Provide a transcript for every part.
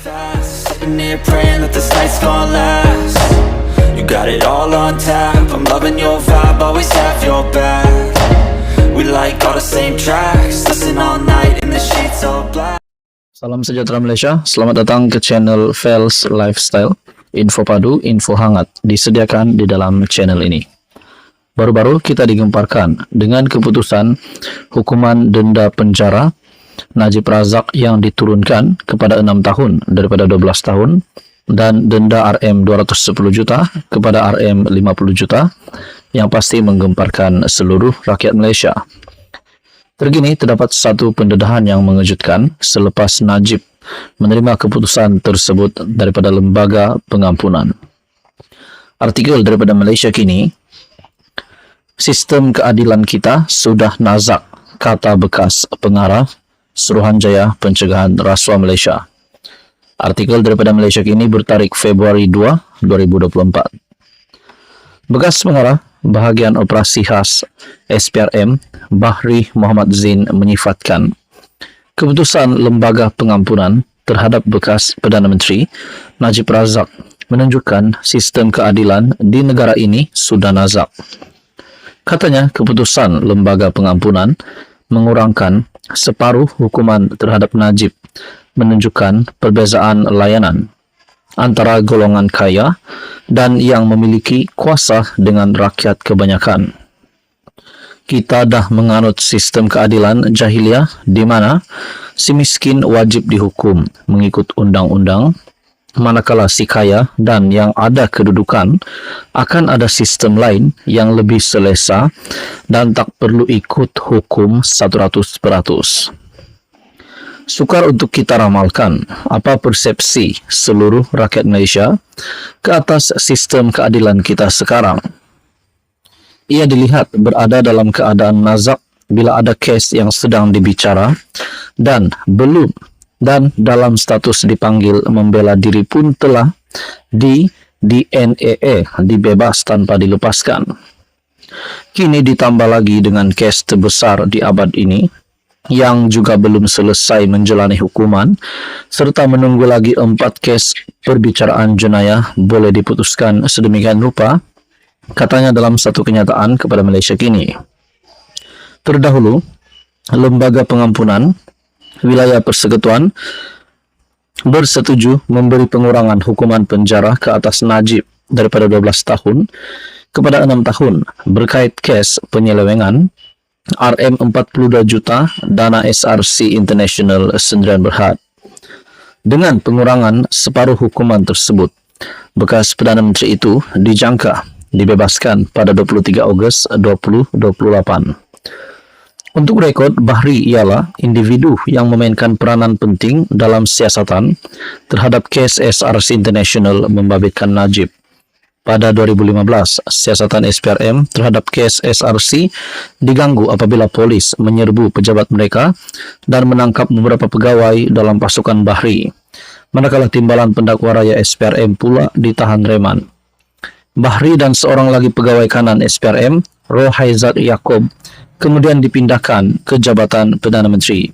fast, sitting here praying that this night's gonna last. You got it all on tap, I'm loving your vibe, always have your back. We like all the same tracks, listen all night in the sheets all black. Salam sejahtera Malaysia, selamat datang ke channel Fels Lifestyle. Info padu, info hangat disediakan di dalam channel ini. Baru-baru kita digemparkan dengan keputusan hukuman denda penjara Najib Razak yang diturunkan kepada 6 tahun daripada 12 tahun dan denda RM 210 juta kepada RM 50 juta yang pasti menggemparkan seluruh rakyat Malaysia. Terkini terdapat satu pendedahan yang mengejutkan selepas Najib menerima keputusan tersebut daripada lembaga pengampunan. Artikel daripada Malaysia Kini, sistem keadilan kita sudah nazak, kata bekas pengarah Suruhanjaya Pencegahan Rasuah Malaysia. Artikel daripada Malaysia Kini bertarikh Februari 2, 2024. Bekas pengarah Bahagian Operasi Khas SPRM Bahri Muhammad Zain menyifatkan keputusan lembaga pengampunan terhadap bekas Perdana Menteri Najib Razak menunjukkan sistem keadilan di negara ini sudah nazak. Katanya keputusan lembaga pengampunan mengurangkan separuh hukuman terhadap Najib menunjukkan perbezaan layanan antara golongan kaya dan yang memiliki kuasa dengan rakyat kebanyakan. Kita dah menganut sistem keadilan jahiliah di mana si miskin wajib dihukum mengikut undang-undang, manakala si kaya dan yang ada kedudukan akan ada sistem lain yang lebih selesa dan tak perlu ikut hukum 100%. Sukar untuk kita ramalkan apa persepsi seluruh rakyat Malaysia ke atas sistem keadilan kita sekarang. Ia dilihat berada dalam keadaan nazak bila ada kes yang sedang dibicara dan dalam status dipanggil membela diri pun telah di-NAA dibebas tanpa dilepaskan. Kini ditambah lagi dengan kes terbesar di abad ini yang juga belum selesai menjalani hukuman serta menunggu lagi 4 kes perbicaraan jenayah boleh diputuskan sedemikian rupa, katanya dalam satu kenyataan kepada Malaysia Kini. Terdahulu, Lembaga Pengampunan Wilayah Persekutuan bersetuju memberi pengurangan hukuman penjara ke atas Najib daripada 12 tahun kepada 6 tahun berkait kes penyelewengan RM 42 juta dana SRC International Sdn Bhd. Dengan pengurangan separuh hukuman tersebut, bekas Perdana Menteri itu dijangka dibebaskan pada 23 Ogos 2028. Untuk rekod, Bahri ialah individu yang memainkan peranan penting dalam siasatan terhadap kes SRC International membabitkan Najib. Pada 2015, siasatan SPRM terhadap kes SRC diganggu apabila polis menyerbu pejabat mereka dan menangkap beberapa pegawai dalam pasukan Bahri, manakala timbalan pendakwa raya SPRM pula ditahan reman. Bahri dan seorang lagi pegawai kanan SPRM, Rohaizat Yaakob, kemudian dipindahkan ke jabatan Perdana Menteri.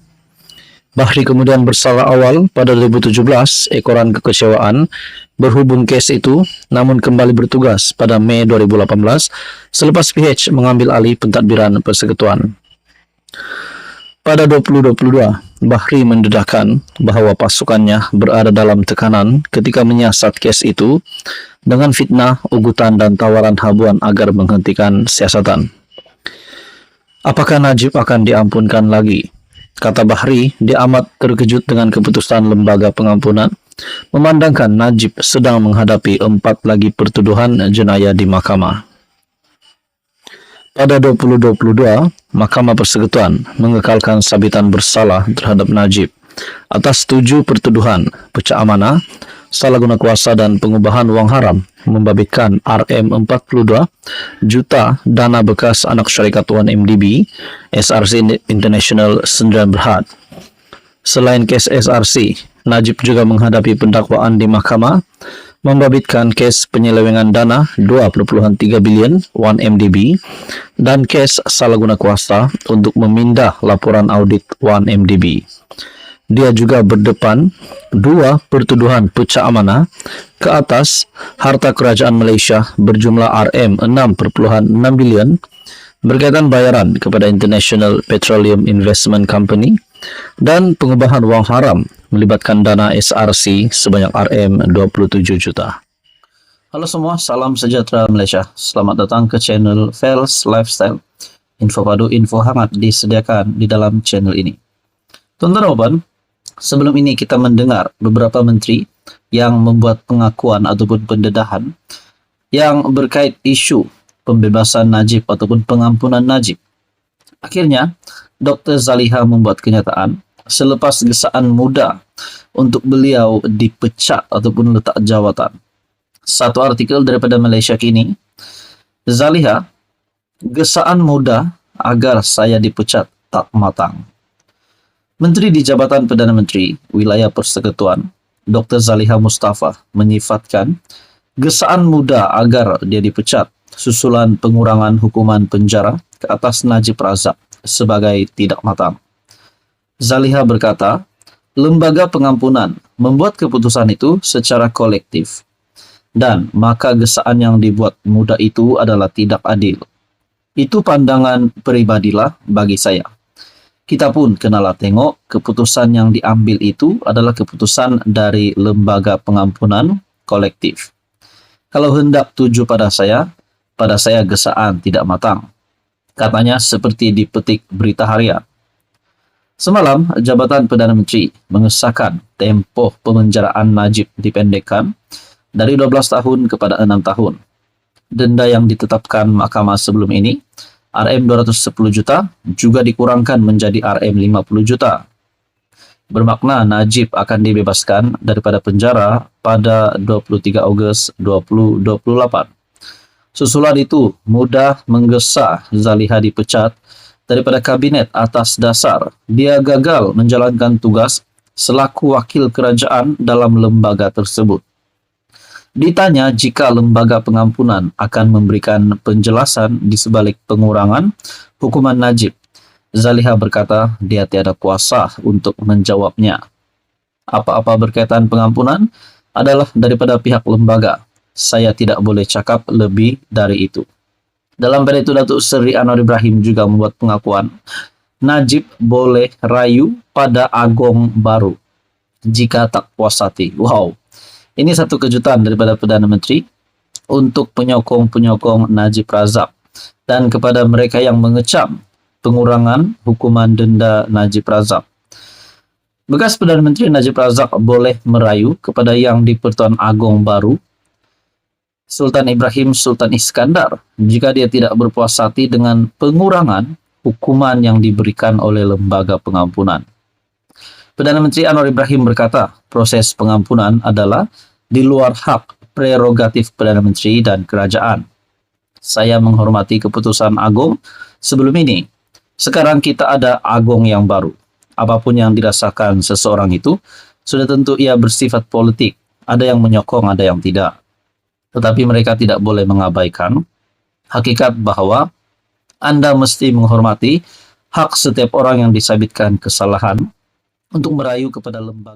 Bahri kemudian bersalah awal pada 2017, ekoran kekecewaan berhubung kes itu, namun kembali bertugas pada Mei 2018 selepas PH mengambil alih pentadbiran persekutuan. Pada 2022, Bahri mendedahkan bahawa pasukannya berada dalam tekanan ketika menyiasat kes itu dengan fitnah, ugutan dan tawaran habuan agar menghentikan siasatan. Apakah Najib akan diampunkan lagi? Kata Bahri, dia amat terkejut dengan keputusan lembaga pengampunan, memandangkan Najib sedang menghadapi 4 lagi pertuduhan jenayah di mahkamah. Pada 2022, Mahkamah Persekutuan mengekalkan sabitan bersalah terhadap Najib atas 7 pertuduhan pecah amanah, salah guna kuasa dan pengubahan wang haram membabitkan RM 42 juta dana bekas anak syarikat 1MDB SRC International Sdn Bhd. Selain kes SRC, Najib juga menghadapi pendakwaan di mahkamah membabitkan kes penyelewengan dana 2.3 bilion 1MDB dan kes salah guna kuasa untuk memindah laporan audit 1MDB. dia juga berdepan dua pertuduhan pecah amanah ke atas harta kerajaan Malaysia berjumlah RM6.6 bilion berkaitan bayaran kepada International Petroleum Investment Company dan pengubahan wang haram melibatkan dana SRC sebanyak RM27 juta. Halo semua, salam sejahtera Malaysia. Selamat datang ke channel Fels Lifestyle. Info padu, info hangat disediakan di dalam channel ini. Tuan-tuan, sebelum ini kita mendengar beberapa menteri yang membuat pengakuan ataupun pendedahan yang berkait isu pembebasan Najib ataupun pengampunan Najib. Akhirnya, Dr. Zaliha membuat kenyataan selepas gesaan muda untuk beliau dipecat ataupun letak jawatan. Satu artikel daripada Malaysia Kini, Zaliha, gesaan muda agar saya dipecat tak matang. Menteri di Jabatan Perdana Menteri Wilayah Persekutuan, Dr. Zaliha Mustafa menyifatkan gesaan muda agar dia dipecat susulan pengurangan hukuman penjara ke atas Najib Razak sebagai tidak matang. Zaliha berkata, lembaga pengampunan membuat keputusan itu secara kolektif dan maka gesaan yang dibuat muda itu adalah tidak adil. Itu pandangan pribadilah bagi saya. Kita pun kenalah tengok keputusan yang diambil itu adalah keputusan dari lembaga pengampunan kolektif. Kalau hendak tuju pada saya gesaan tidak matang. Katanya seperti dipetik Berita Harian. Semalam, Jabatan Perdana Menteri mengesahkan tempoh pemenjaraan Najib dipendekkan dari 12 tahun kepada 6 tahun. Denda yang ditetapkan mahkamah sebelum ini, RM210 juta, juga dikurangkan menjadi RM50 juta. Bermakna Najib akan dibebaskan daripada penjara pada 23 Ogos 2028. Susulan itu mudah menggesa Zaliha dipecat daripada kabinet atas dasar dia gagal menjalankan tugas selaku wakil kerajaan dalam lembaga tersebut. Ditanya jika lembaga pengampunan akan memberikan penjelasan di sebalik pengurangan hukuman Najib, Zaliha berkata dia tiada kuasa untuk menjawabnya. Apa-apa berkaitan pengampunan adalah daripada pihak lembaga. Saya tidak boleh cakap lebih dari itu. Dalam pada itu, Datuk Seri Anwar Ibrahim juga membuat pengakuan Najib boleh rayu pada Agong baru jika tak puas hati. Wow. Ini satu kejutan daripada Perdana Menteri untuk penyokong-penyokong Najib Razak dan kepada mereka yang mengecam pengurangan hukuman denda Najib Razak. Bekas Perdana Menteri Najib Razak boleh merayu kepada yang di Pertuan Agong baru Sultan Ibrahim Sultan Iskandar jika dia tidak berpuas hati dengan pengurangan hukuman yang diberikan oleh lembaga pengampunan. Perdana Menteri Anwar Ibrahim berkata, proses pengampunan adalah di luar hak prerogatif Perdana Menteri dan kerajaan. Saya menghormati keputusan Agong sebelum ini. Sekarang kita ada Agong yang baru. Apapun yang dirasakan seseorang itu, sudah tentu ia bersifat politik. Ada yang menyokong, ada yang tidak. Tetapi mereka tidak boleh mengabaikan hakikat bahwa Anda mesti menghormati hak setiap orang yang disabitkan kesalahan untuk merayu kepada lembaga.